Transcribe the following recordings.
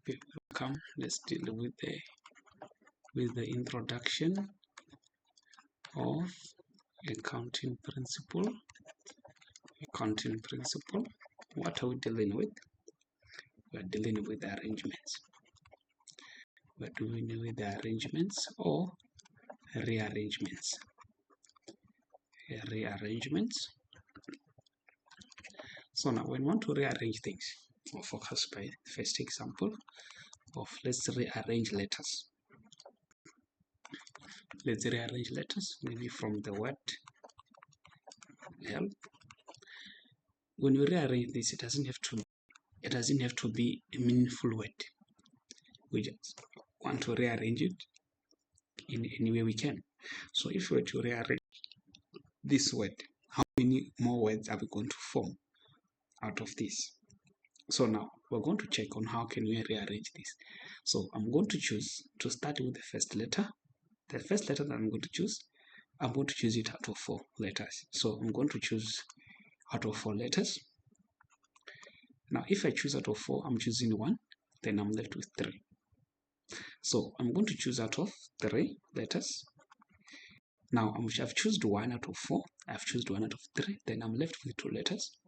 Welcome. Let's deal with the introduction of accounting principle. Accounting principle. What are we dealing with? We're dealing with arrangements. We're dealing with the arrangements or rearrangements. Rearrangements. So now when we want to rearrange things, we'll focus by the first example of let's rearrange letters. Let's rearrange letters, maybe from the word help. When we rearrange this, it doesn't have to be a meaningful word. We just want to rearrange it in any way we can. So if we were to rearrange this word, how many more words are we going to form out of this? So now we're going to check on how can we rearrange this. So I'm going to choose to start with the first letter. The first letter that I'm going to choose it out of 4 letters. So I'm going to choose out of 4 letters. Now if I choose out of 4, I'm choosing 1, then I'm left with 3. So I'm going to choose out of 3 letters. Now I've chosen 1 out of 4, I've chosen 1 out of 3, then I'm left with 2 letters.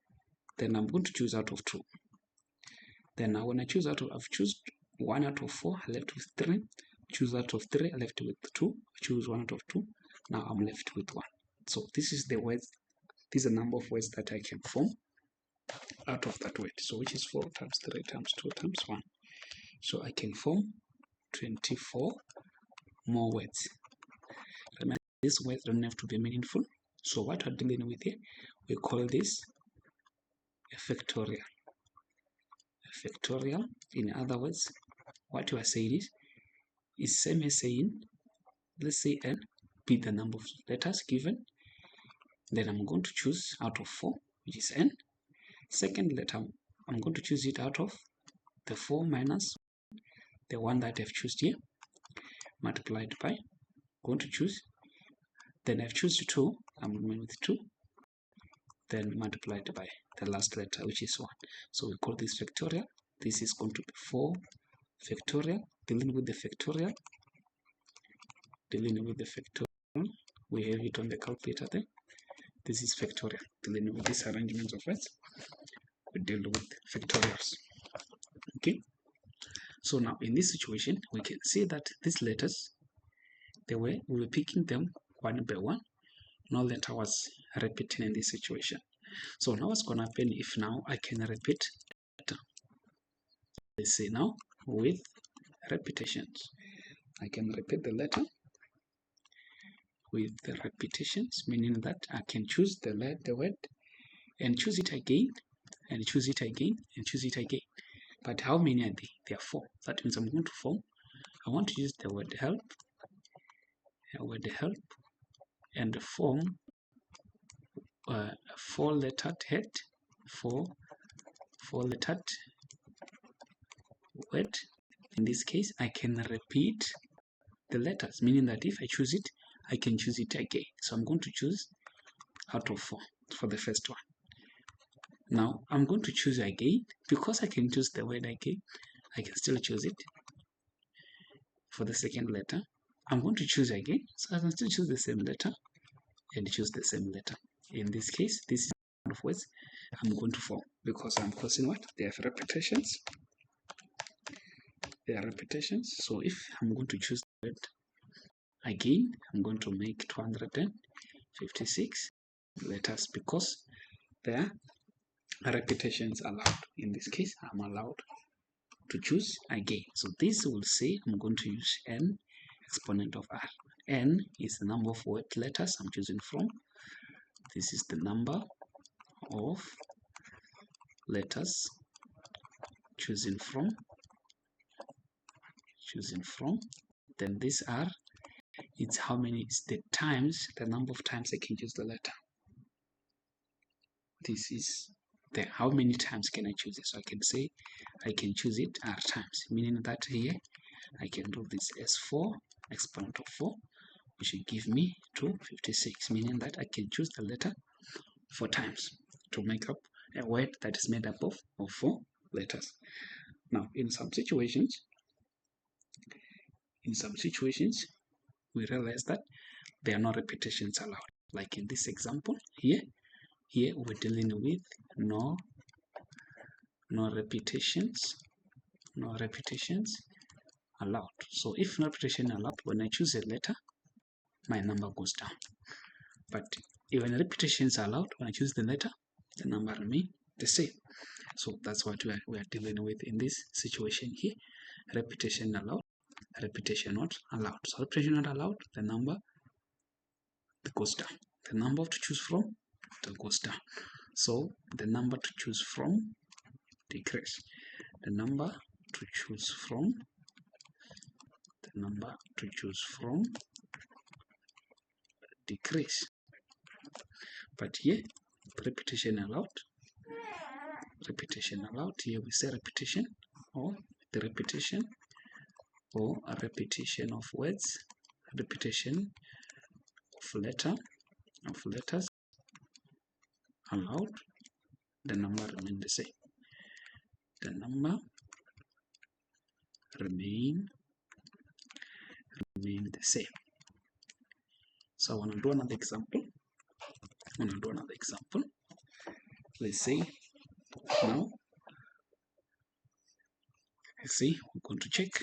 Then I'm going to choose out of 2. Then now when I choose out of, I've chosen 1 out of 4, I left with 3. Choose out of 3, I left with 2. Choose 1 out of 2, now I'm left with 1. So this is the words, this is the number of words that I can form out of that word. So which is 4 times 3 times 2 times 1. So I can form 24 more words. Remember, these words don't have to be meaningful. So what we're dealing with here, we call this a factorial. A factorial, in other words, what you are saying is same as saying, let's say n, be the number of letters given. Then I'm going to choose out of 4, which is n. Second letter, I'm going to choose it out of the 4 minus the one that I've chosen here, multiplied by, going to choose, then I've chosen 2, I'm going with 2, then multiplied by the last letter, which is 1. So we call this factorial. This is going to be 4 factorial, dealing with the factorial, we have it on the calculator there. This is factorial, dealing with this arrangement of words, we deal with factorials. Okay, so now in this situation, we can see that these letters, the way we were picking them one by one, no letter was repeating in this situation. So now what's going to happen if now I can repeat letter? Let's say now with repetitions, I can repeat the letter with the repetitions, meaning that I can choose the word and choose it again and choose it again and choose it again. But how many are they? There are 4. That means I'm going to form, I want to use the word help, and form a 4-lettered head, 4-lettered word. In this case, I can repeat the letters, meaning that if I choose it, I can choose it again. So I'm going to choose out of 4 for the first one. Now I'm going to choose again. Because I can choose the word again, I can still choose it for the second letter. I'm going to choose again, so I can still choose the same letter and choose the same letter. In this case, this is the kind of words I'm going to form because I'm causing what? They have repetitions. They are repetitions. So if I'm going to choose the word again, I'm going to make 256 letters because there are repetitions allowed. In this case, I'm allowed to choose again. So this will say I'm going to use n exponent of r. N is the number of word letters I'm choosing from. This is the number of letters choosing from. Then this r, it's how many, it's the times, the number of times I can choose the letter. This is the how many times can I choose it. So I can say I can choose it r times, meaning that here I can do this as 4 exponent of 4, which will give me 256, meaning that I can choose the letter 4 times to make up a word that is made up of 4 letters. Now, in some situations, we realize that there are no repetitions allowed. Like in this example here we're dealing with no repetitions allowed. So if no repetition allowed, when I choose a letter, my number goes down. But even repetitions allowed, when I choose the letter, the number remains the same. So that's what we are dealing with in this situation here. Repetition allowed, repetition not allowed. So repetition not allowed, the number goes down. The number to choose from goes down. So the number to choose from decrease. The number to choose from decrease. But here repetition allowed. Here we say repetition or the repetition or a repetition of words, repetition of letters allowed, the number remain the same. The number remain the same. So I want to do another example. Let's say now, we're going to check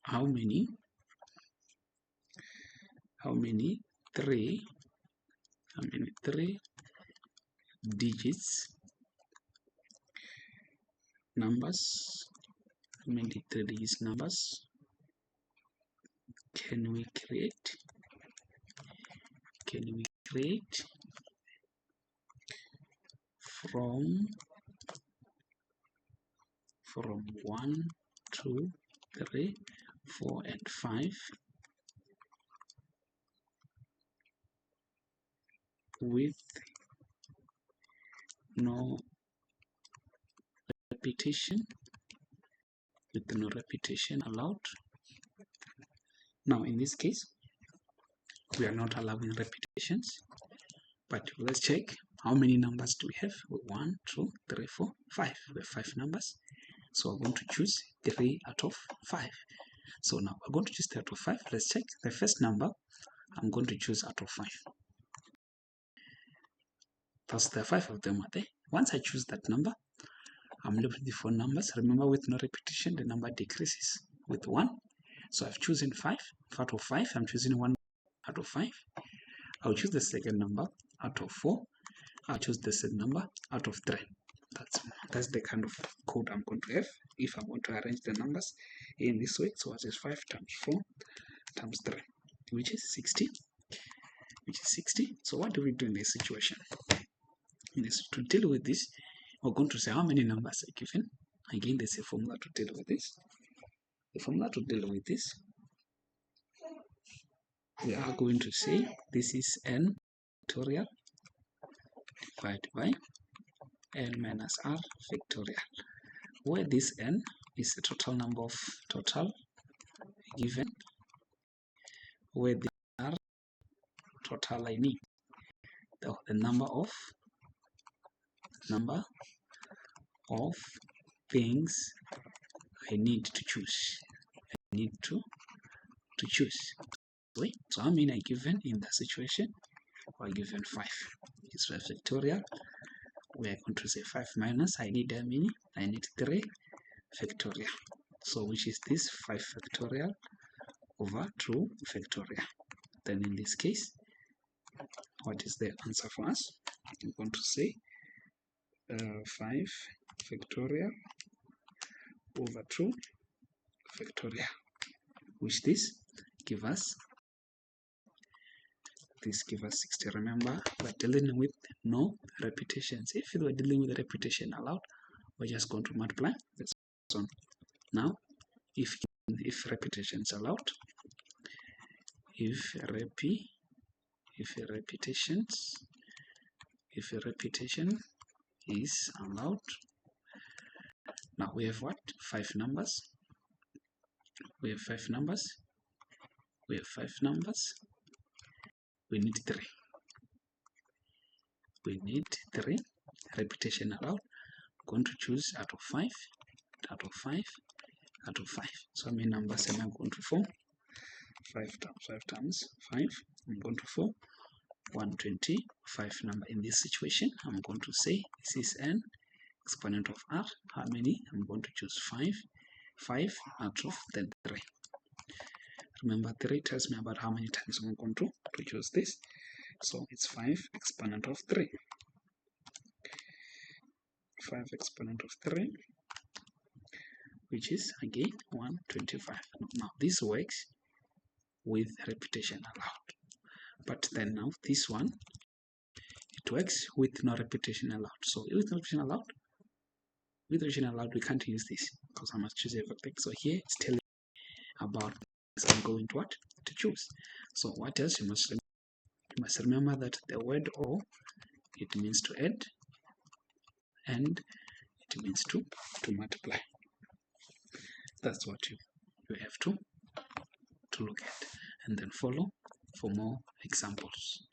how many three digits numbers, how many 3 digits numbers can we create from 1, 2, 3, 4 and 5 with no repetition allowed. Now in this case we are not allowing repetitions, but let's check how many numbers do we have. 1, 2, 3, 4, 5. We have 5 numbers, so I'm going to choose 3 out of 5. So now we're going to choose 3 out of 5. Let's check the first number I'm going to choose out of 5. Thus the 5 of them are there. Once I choose that number, I'm left with the 4 numbers. Remember, with no repetition, the number decreases with 1. So I've chosen 5. Out of 5, I'm choosing 1 out of 5. I'll choose the second number out of 4. I'll choose the third number out of 3. That's the kind of code I'm going to have if I'm going to arrange the numbers in this way. So what is 5 times 4 times 3, which is 60. So what do we do in this situation? To deal with this, we're going to say how many numbers are given. Again, there's a formula to deal with this. The formula to deal with this, we are going to say this is n factorial divided by n minus r factorial, where this n is the total number of given, where the r total I need, the number of things I need to choose. So how many are given in that situation? We're given 5. It's 5 factorial. We are going to say 5 minus, I need how many? I need 3 factorial. So which is this 5 factorial over 2 factorial. Then in this case, what is the answer for us? I'm going to say 5 factorial over 2 factorial, which this give us 60. Remember, we're dealing with no repetitions. If we were dealing with a repetition allowed, we're just going to multiply this one. Now, if repetitions allowed, if repetition is allowed, now we have what? 5 numbers. We have 5 numbers. We need 3. Repetition allowed. going to choose out of 5, out of 5, out of 5. So how many numbers am I going to 4? 5 times 5, I'm going to 4. 125 number. In this situation, I'm going to say this is an exponent of r. How many? I'm going to choose 5. 5 out of the 3. Remember, 3 tells me about how many times I'm going to choose this. So it's 5 exponent of 3. 5 exponent of 3, which is again 125. Now this works with repetition allowed. But then now this one, it works with no repetition allowed. So with no repetition allowed, we can't use this because I must choose everything. So here it's telling about I'm going to what to choose. So what else you must remember that the word or, it means to add, and it means to multiply. That's what you have to look at, and then follow for more examples.